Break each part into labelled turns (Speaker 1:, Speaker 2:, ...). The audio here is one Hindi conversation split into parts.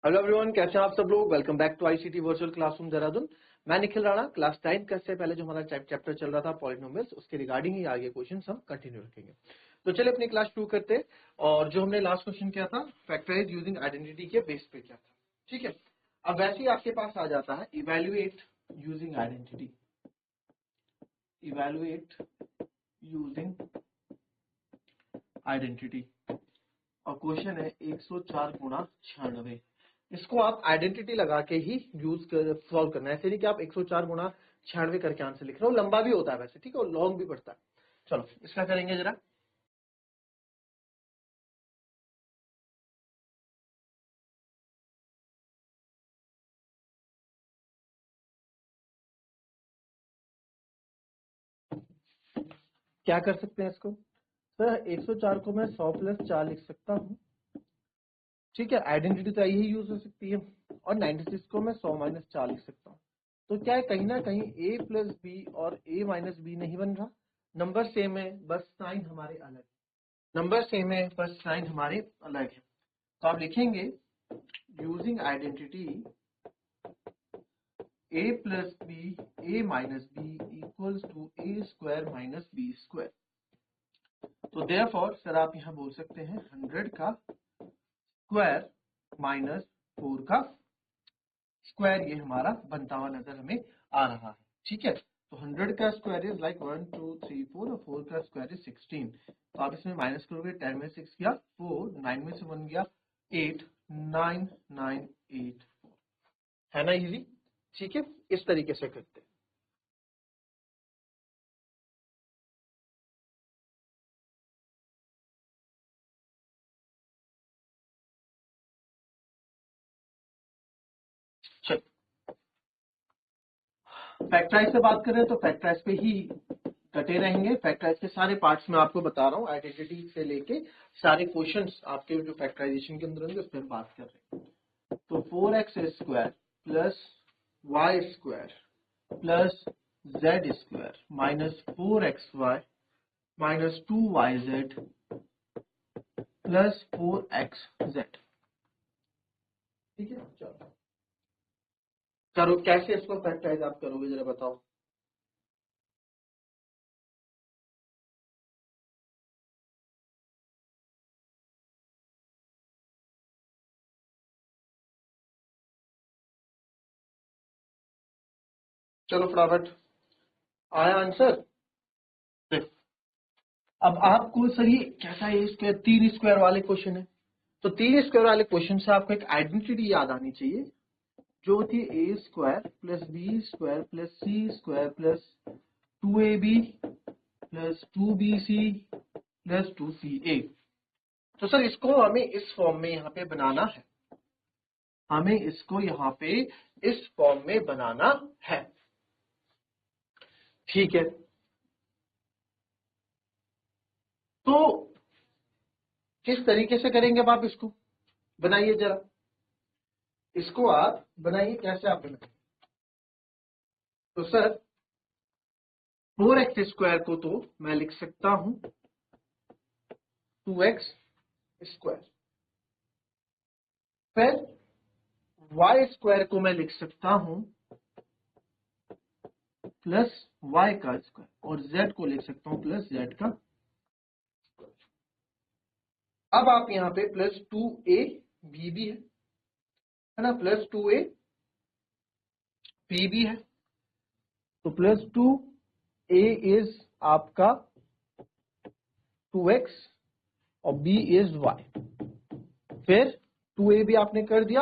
Speaker 1: हेलो एवरीवन, कैसे हैं आप सब लोग। Welcome back to ICT virtual classroom Dehradun. मैं निखिल राणा। क्लास 9 का से पहले जो हमारा चैप्टर चल रहा था पॉलिनोमियल्स, उसके रिगार्डिंग ही आगे क्वेश्चन हम कंटिन्यू रखेंगे। तो चलिए अपनी क्लास शुरू करते हैं। और जो हमने लास्ट क्वेश्चन किया था फैक्टराइज यूजिंग आइडेंटिटी के बेस पे किया था, ठीक है। अब वैसे ही आपके पास आ जाता है evaluate using identity, evaluate using identity. और क्वेश्चन है 104 गुणा 96। इसको आप आइडेंटिटी लगा के ही यूज कर सॉल्व करना है। ऐसे नहीं कि आप 104 गुणा 96 करके आंसर लिख रहे हो। लंबा भी होता है वैसे, ठीक है, और लॉन्ग भी पड़ता है। चलो इसका करेंगे जरा। क्या कर सकते हैं इसको सर? 104 को मैं 100 प्लस 4 लिख सकता हूँ, ठीक है। आइडेंटिटी तो यही यूज हो सकती है। और 96 को मैं 100 माइनस 4 लिख सकता हूँ। तो क्या है, कहीं ना कहीं a प्लस बी और a माइनस बी नहीं बन रहा। नंबर सेम है, बस साइन हमारे अलग है। नंबर सेम है, बस साइन हमारे अलग है। तो आप लिखेंगे using identity a plus B a minus B equals to a square minus B square. तो देयरफॉर सर आप यहां बोल सकते हैं 100 का स्क्वायर माइनस 4 का स्क्वायर, ये हमारा बनता हुआ नजर हमें आ रहा है, ठीक है। तो 100 का स्क्वायर इज लाइक 1 2 3 4 और 4 का स्क्वायर इज 16। तो आप इसमें माइनस करोगे, 10 में 6 गया 4, 9 में से 1 गया 8, 9 9 8 है ना, इजी, ठीक है। इस तरीके से करते हैं। चल फैक्टराइज से बात करें तो फैक्टराइज पे ही कटे रहेंगे। फैक्टराइज के सारे पार्ट्स में आपको बता रहा हूँ, आइडेंटिटी से लेके सारे क्वेश्चंस आपके जो फैक्टराइजेशन के अंदर होंगे उस पर हम बात कर रहे हैं। तो 4x square plus Y square plus Z square minus 4xy minus 2yz plus 4xz, ठीक है। चलो करो, कैसे इसको फैक्टराइज आप करोगे जरा बताओ। चलो फटाफट, आया आंसर। देखो अब आपको सर ये कैसा है, स्क्वायर 3 स्क्वायर वाले क्वेश्चन है। तो 3 स्क्वायर वाले क्वेश्चन से आपको एक आइडेंटिटी याद आनी चाहिए, जो होती है a square plus B square plus C square plus 2ab plus 2bc plus 2ca। तो सर इसको हमें इस फॉर्म में यहाँ पे बनाना है, हमें इसको यहाँ पे इस फॉर्म में बनाना है, ठीक है। तो किस तरीके से करेंगे अब आप इसको बनाइए जरा। इसको आप बनाइए, कैसे आप बनाएंगे। तो सर 4x स्क्वायर को तो मैं लिख सकता हूं 2x स्क्वायर, फिर y स्क्वायर को मैं लिख सकता हूं प्लस y का स्क्वायर, और z को लिख सकता हूं प्लस z का। अब आप यहां पे प्लस 2a b भी है ना, प्लस 2a b भी है। तो प्लस 2a इज आपका 2x और b इज y। फिर 2a भी आपने कर दिया।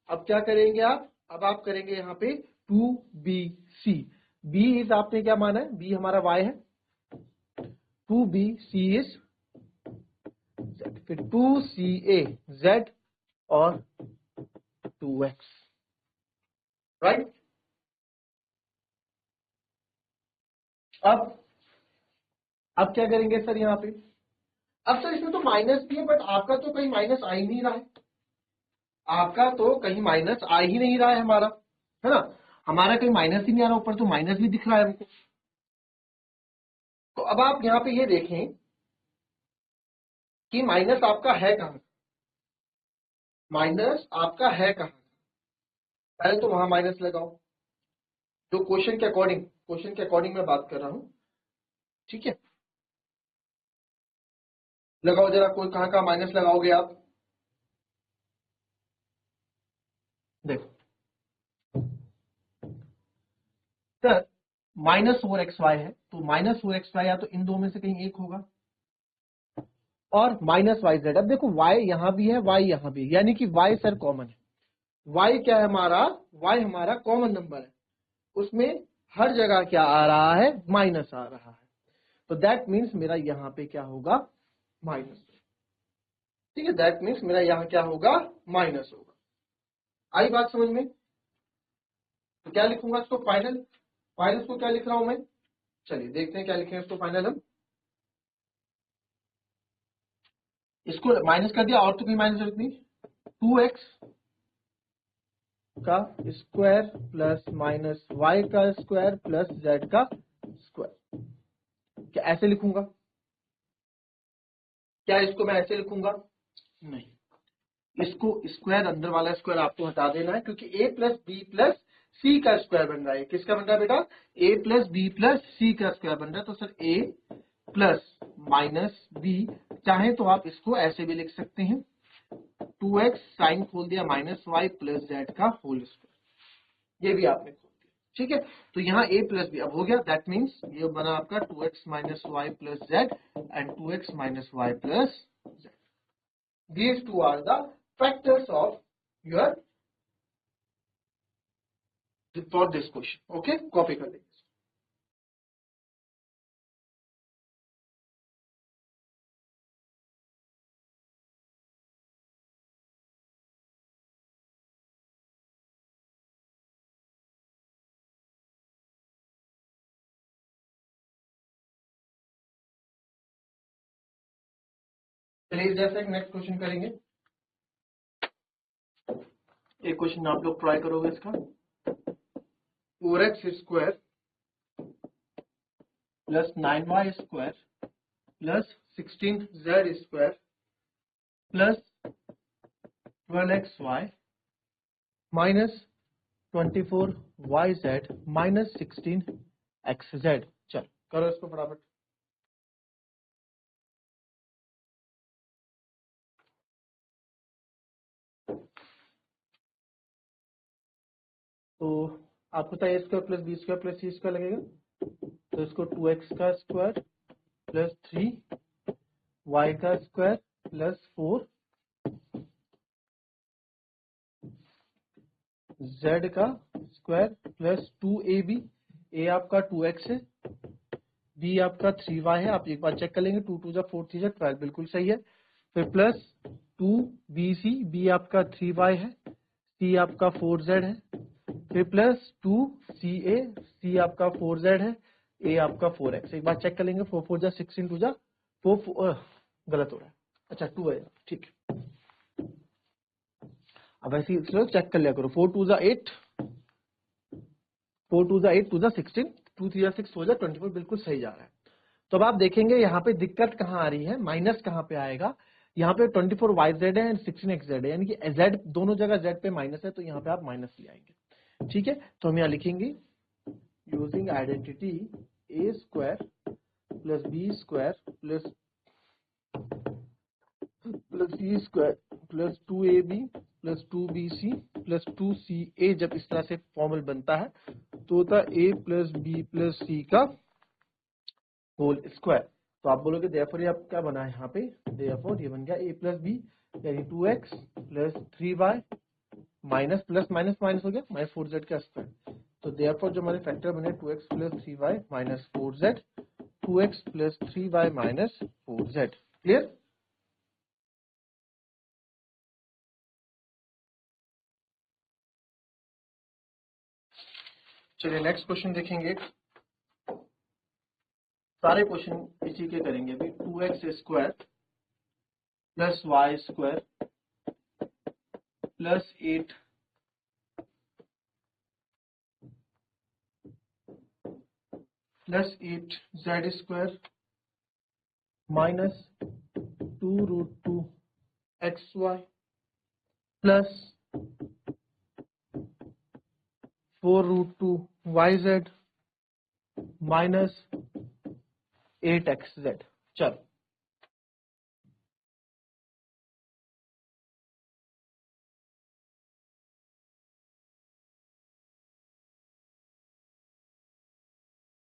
Speaker 1: अब क्या करेंगे आप, अब आप करेंगे यहाँ पे 2bc। b इज आपने क्या माना है, b हमारा y है, 2bc इज z, फिर 2ca z और 2x, राइट। अब क्या करेंगे सर यहाँ पे। अब सर इसमें तो माइनस भी है, बट आपका तो कहीं माइनस आ ही नहीं रहा है, आपका तो कहीं माइनस आ ही नहीं रहा है हमारा, है ना। हमारा कहीं माइनस ही नहीं आ रहा, ऊपर तो माइनस भी दिख रहा है हमको। तो अब आप यहाँ पे ये देखें कि माइनस आपका है कहां। माइनस आपका है कहाँ, पहले तो वहां माइनस लगाओ, जो क्वेश्चन के अकॉर्डिंग मैं बात कर रहा हूं, ठीक है। लगाओ जरा, कोई कहाँ कहाँ माइनस लगाओगे आप, देखो सर -4xy है, तो -4xy या तो इन दो में से कहीं एक होगा, और -yz। अब देखो y यहां भी है, y यहां भी है, यानी कि y सर कॉमन है। y क्या है हमारा, y हमारा कॉमन नंबर है, उसमें हर जगह क्या आ रहा है, माइनस आ रहा है, तो दैट मीन्स मेरा यहां पे क्या होगा, माइनस। ठीक है, दैट मीन्स मेरा यहां क्या होगा, माइनस होगा। आई बात समझ में? तो क्या लिखूंगा इसको फाइनल, फाइनल को क्या लिख रहा हूं मैं, चलिए देखते हैं क्या लिखें इसको फाइनल हम। इसको माइनस कर दिया, और तो कोई माइनस जरूरत नहीं। 2x का स्क्वायर प्लस माइनस y का स्क्वायर प्लस z का स्क्वायर, क्या ऐसे लिखूंगा, क्या इसको मैं ऐसे लिखूंगा, नहीं, इसको स्क्वायर, अंदर वाला स्क्वायर आपको हटा देना है, क्योंकि a plus B plus C का स्क्वायर बन रहा है। किसका बन रहा है बेटा, a plus B plus C का स्क्वायर बन रहा है, तो sir a plus minus B, चाहे तो आप इसको ऐसे भी लिख सकते हैं, 2x साइन खोल दिया माइनस वाई प्लस जेड का होल स्क्वायर, ये भी आपने खोल दिया, ठीक है। तो यहाँ a प्लस बी अब हो गया, दैट मीन्स ये बना आपका 2x minus Y plus Z and 2x minus Y plus Z. These two are the factors of your for this question. Okay, copy कर लेंगे। चलिए जैसे एक नेक्स्ट क्वेश्चन करेंगे, एक क्वेश्चन आप लोग ट्राई करोगे इसका, 4x square plus 9y square plus 16z square plus 12xy minus 24yz minus 16xz। चल करो इसको फटाफट। तो आपको चाहिए square plus B square plus सी स्क्वायर लगेगा, तो इसको 2x का स्क्वायर प्लस 3y का स्क्वायर प्लस 4z का स्क्वायर प्लस 2ab, a आपका 2x है, b आपका 3y है, आप एक बार चेक कर लेंगे, 2 2 जा 4 3 जा 12 बिल्कुल सही है, फिर प्लस 2bc, b आपका 3y है, c आपका 4z है, फिर प्लस 2ca, c आपका 4z है, a आपका 4x, एक बार चेक कर लेंगे, 4 4 जा 16 2 जा 4 गलत हो रहा है, अच्छा 2 है, ठीक है। अब ऐसे ही चेक कर लिया करो, 4 2 जा 8, 4 2 जा 8 2 जा 16, 2 3 जा 6 हो जा 24, बिल्कुल सही जा रहा है। तो अब आप देखेंगे यहाँ पे दिक्कत कहाँ आ रही है, माइनस कहाँ पे आएगा, यहाँ पे 24yz है एंड 16xz है, यानी कि z दोनों जगह z पे माइनस है, तो यहाँ पे आप माइनस ले आएंगे, ठीक है। तो हम यहाँ लिखेंगे using identity a square plus B square plus C square plus 2ab plus 2bc plus 2ca, जब इस तरह से फॉर्मल बनता है तो होता है a plus B plus C का होल स्क्वायर। तो आप बोलोगे देयरफॉर ये आप क्या बना है यहाँ पे, देयरफॉर ये बन गया a प्लस बी यानी 2x plus 3y minus plus minus minus हो गया माइनस 4z का स्क्वायर। तो देयरफॉर जो हमारे फैक्टर बने 2x plus 3y minus 4z, 2x plus 3y minus 4z। Clear? चलिए नेक्स्ट क्वेश्चन देखेंगे, सारे क्वेश्चन इसी के करेंगे अभी। 2x square plus Y square plus 8 plus 8 Z square minus 2 root 2 X Y plus 4√2yz minus 8xz। चलो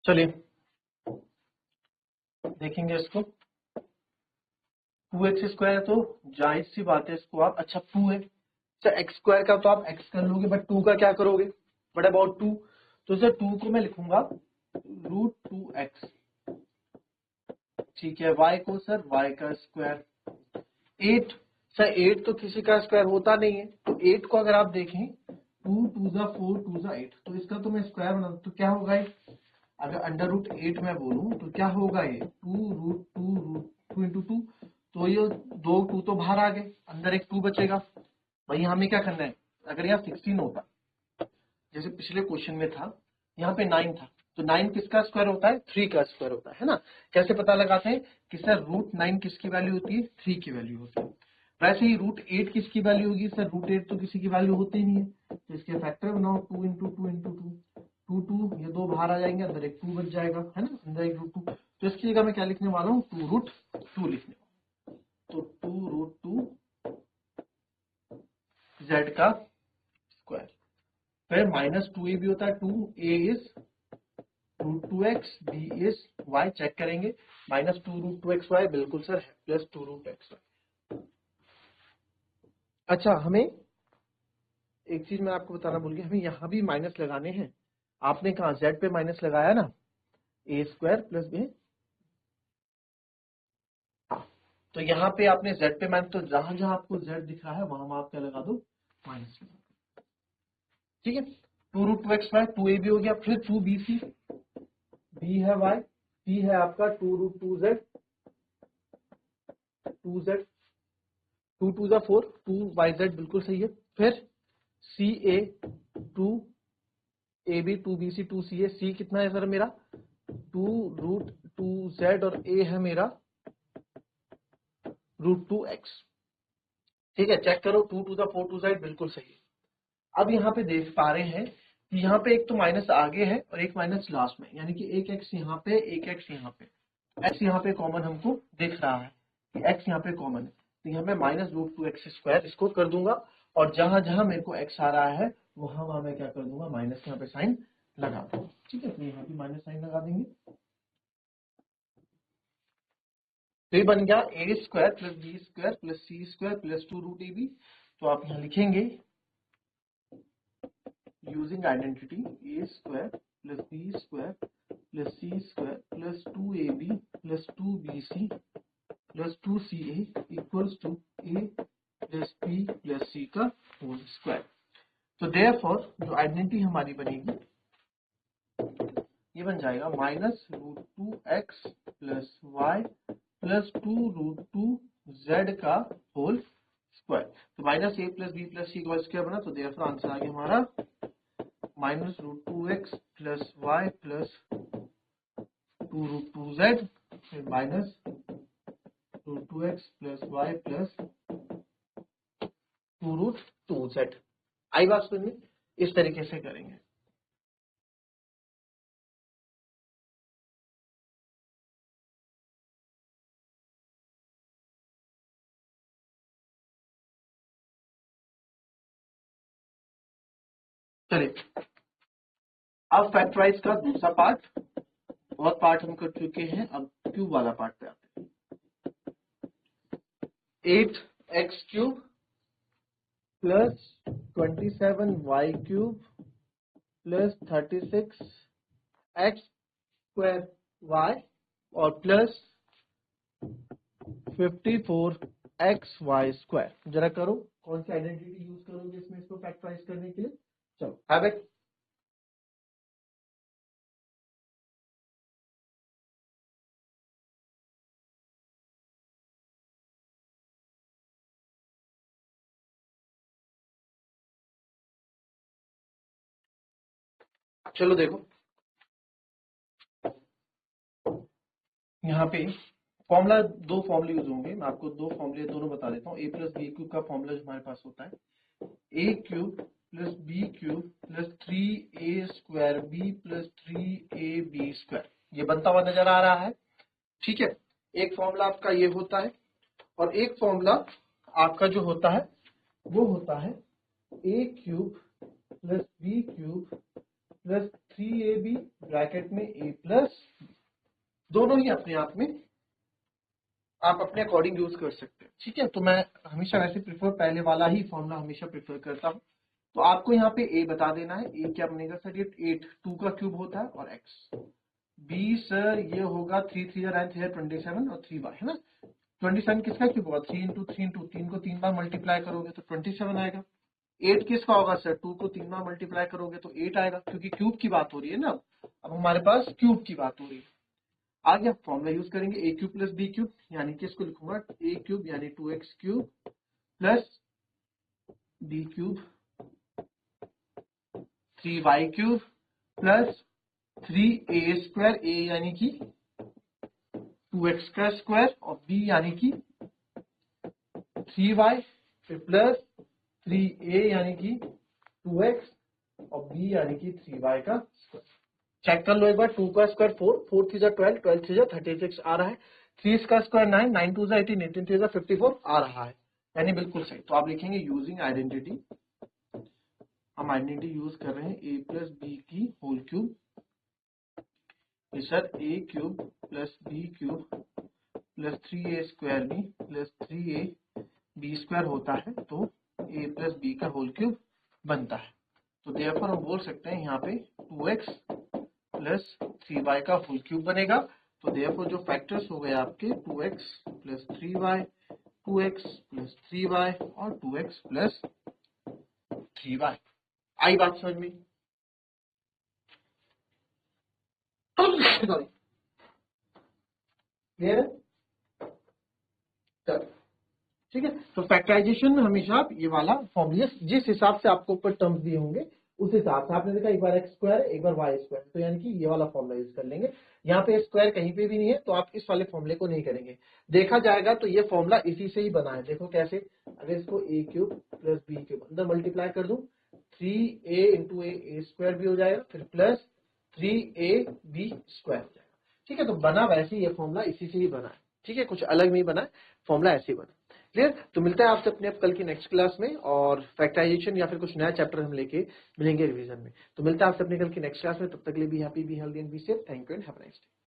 Speaker 1: चलिए देखेंगे इसको। 2x² है तो जाहिर सी बात है इसको आप, अच्छा 2 है सर, x² का तो आप x कर लोगे, बट 2 का क्या करोगे, बट अबाउट 2, तो सर 2 को मैं लिखूंगा √2x, ठीक है, y को सर y का स्क्वायर। 8 सर 8 तो किसी का स्क्वायर होता नहीं है, तो 8 को अगर आप देखें 2 2 जा 4 2 जा 8, तो इसका तो मैं स्क्वायर बना, तो क्या होगा ये, अगर √8 में बोलूं तो क्या होगा ये 2√2 इंटू 2, तो ये 2 तो बाहर आ गए, अंदर एक 2 बचेगा। भाई हमें क्या करना है, अगर यहाँ 16 होता जैसे पिछले क्वेश्चन में था, यहाँ पे 9 था, तो 9 किसका स्क्वायर होता है, 3 का स्क्वायर होता है ना। कैसे पता लगाते हैं कि सर √9 किसकी वैल्यू होती है, 3 की वैल्यू होती है। वैसे ही √8 किसकी वैल्यू होगी, सर √8 तो किसी की वैल्यू होती ही नहीं है, तो इसके फैक्टर बनाओ 2 इंटू 2 इंटू 2, 2 ये 2 बाहर आ जाएंगे, अंदर एक 2 बच जाएगा, है ना, अंदर एक √2, तो इसकी जगह मैं क्या लिखने वाला हूँ 2√2 लिखने वाला हूँ, तो 2√2 z का स्क्वायर। फिर -2a भी होता है, 2a is √2x, b is y, check करेंगे, -2√2xy बिल्कुल सर है, प्लस 2√xy। अच्छा हमें एक चीज मैं आपको बताना भूल गया, हमें यहाँ भी माइनस लगाने हैं। आपने कहा z पे माइनस लगाया ना, a² प्लस b, तो यहाँ पे आपने z पे माइनस, तो जहां जहां आपको z दिख रहा है वहां आप क्या लगा दो, माइनस लगा दो, ठीक है। 2√2xy 2ab हो गया, फिर 2bc, b है y, c है आपका 2√2z, 2z, 2 2 जा 4, 2yz बिल्कुल सही है। फिर ca 2ab 2bc 2ca, c कितना है सर मेरा 2√2z, और a है मेरा √2x, ठीक है, चेक करो 2 2 जा 4 2z बिल्कुल सही है। अब यहाँ पे देख पा रहे हैं कि यहाँ पे एक तो माइनस आगे है और एक माइनस लास्ट में, यानी कि एक x यहाँ पे, एक x यहाँ पे, x यहाँ पे कॉमन हमको दिख रहा है कि x यहाँ पे कॉमन है, तो यहाँ पे -√2x², इसको कर दूंगा, और जहां जहां मेरे को x आ रहा है वहां वहां मैं क्या कर दूंगा, माइनस यहाँ पे साइन लगा दूंगा, ठीक है, तो यहाँ पे माइनस साइन लगा देंगे, तो ये बन गया a² plus b² plus c² plus 2√ab। तो आप यहाँ लिखेंगे using identity a² plus b² plus c² plus 2ab plus 2bc plus 2ca equals to a plus b plus c का होल स्क्वायर। तो देयरफॉर जो आइडेंटिटी हमारी बनेगी ये बन जाएगा -√2x plus y plus 2√2z का होल स्क्वायर। तो -a plus b plus c का स्क्वायर बना, तो देयरफॉर आंसर आ गया हमारा -√2x plus y plus 2√2z, फिर -√2x plus y plus 2√2z। आई बात समझ में, इस तरीके से करेंगे। चलिए अब फैक्टराइज का दूसरा पार्ट, और पार्ट हम कर चुके हैं, अब क्यूब वाला पार्ट पे आते हैं। 8x³ plus 27y³ plus 36x² और प्लस 54xy²। जरा करो कौन सी आइडेंटिटी यूज करोगे इसमें, इसको फैक्टराइज करने के लिए। चलो हैव इट। चलो देखो यहाँ पे फॉर्मूला, दो फॉर्मूले यूज होंगे, मैं आपको दो फॉर्मूले दोनों बता देता हूँ। a प्लस b क्यूब का फॉर्मूला जो हमारे पास होता है a cube plus B cube plus 3a square B plus 3ab square, ये बनता हुआ नजर आ रहा है। ठीक है, एक फॉर्मूला आपका ये होता है और एक फॉर्मूला आपका जो होता है वो होता है a cube plus B cube plus 3ab bracket में a प्लस, दोनों ही अपने आप में आप अपने अकॉर्डिंग यूज कर सकते हैं। ठीक है, तो मैं हमेशा वैसे प्रिफर पहले वाला ही फॉर्मूला हमेशा प्रिफर करता हूँ। तो आपको यहाँ पे a बता देना है, a क्या बनेगा सर, ये 8 2 का क्यूब होता है और x। b सर ये होगा 3 3 9 27 और 3y है ना। 27 किसका क्यूब होगा, 3 इंटू 3 इंटू 3 को 3 बार मल्टीप्लाई करोगे तो 27 आएगा। 8 किसका होगा सर, 2 को 3 बार मल्टीप्लाई करोगे तो 8 आएगा, क्योंकि क्यूब की बात हो रही है ना। अब हमारे पास क्यूब की बात हो रही है। आगे आप फॉर्मूला यूज करेंगे A cube plus B cube, यानी कि इसको लिखूंगा ए क्यूब यानी 2x cube plus B cube 3y cube plus 3a square, a यानी कि 2x का स्क्वायर और b यानी कि 3y, फिर प्लस 3a यानी कि 2x और b यानी कि 3y का स्क्वायर। चेक कर लो एक बार, 2 का स्क्वायर 4, 4 3 12, 12 3 36 आ रहा है, 3 का स्क्वायर 9, 9 2 18, 18 3 54 आ रहा है, यानी बिल्कुल सही। तो आप लिखेंगे यूजिंग आइडेंटिटी, हम आइडेंटिटी यूज कर रहे हैं a प्लस बी की whole cube. Sir a cube plus B cube plus 3a square B plus 3ab square होता है, तो a प्लस बी का होल क्यूब बनता है। तो देयरफॉर हम बोल सकते हैं यहाँ पे 2x प्लस 3y का होल क्यूब बनेगा। तो देयरफॉर जो फैक्टर्स हो गए आपके 2x plus 3y, 2x plus 3y और 2x प्लस 3y। आई बात समझ में? सॉरी, क्लियर है? ठीक है, तो फैक्टराइजेशन में हमेशा आप ये वाला फॉर्मूला जिस हिसाब से आपको ऊपर टर्म्स दिए होंगे उस हिसाब से, आपने देखा एक बार एक्स स्क्वायर एक बार वाई स्क्वायर, तो यानी कि ये वाला फॉर्मूला यूज कर लेंगे। यहाँ पे स्क्वायर कहीं पे भी नहीं है तो आप इस वाले फॉर्मूले को नहीं करेंगे। देखा जाएगा तो ये फॉर्मूला इसी से ही बना है। देखो कैसे, अगर इसको ए क्यूब प्लस बी क्यूब अंदर मल्टीप्लाई कर दूं, 3a इंटू ए स्क्वायर भी हो जाएगा, फिर प्लस 3ab स्क्वायर हो जाएगा। ठीक है, तो बना वैसे ये फॉर्मूला इसी से ही बना है। ठीक है, कुछ अलग नहीं बना है, फॉर्मूला ऐसे ही बना। क्लियर? तो मिलता है आपसे अपने कल की नेक्स्ट क्लास में, और फैक्टराइजेशन या फिर कुछ नया चैप्टर हम लेके मिलेंगे रिवीजन में। तो मिलता है आपसे अपने कल की नेक्स्ट क्लास में, तब तक के लिए be happy, be healthy and be safe. Thank you and have a nice day.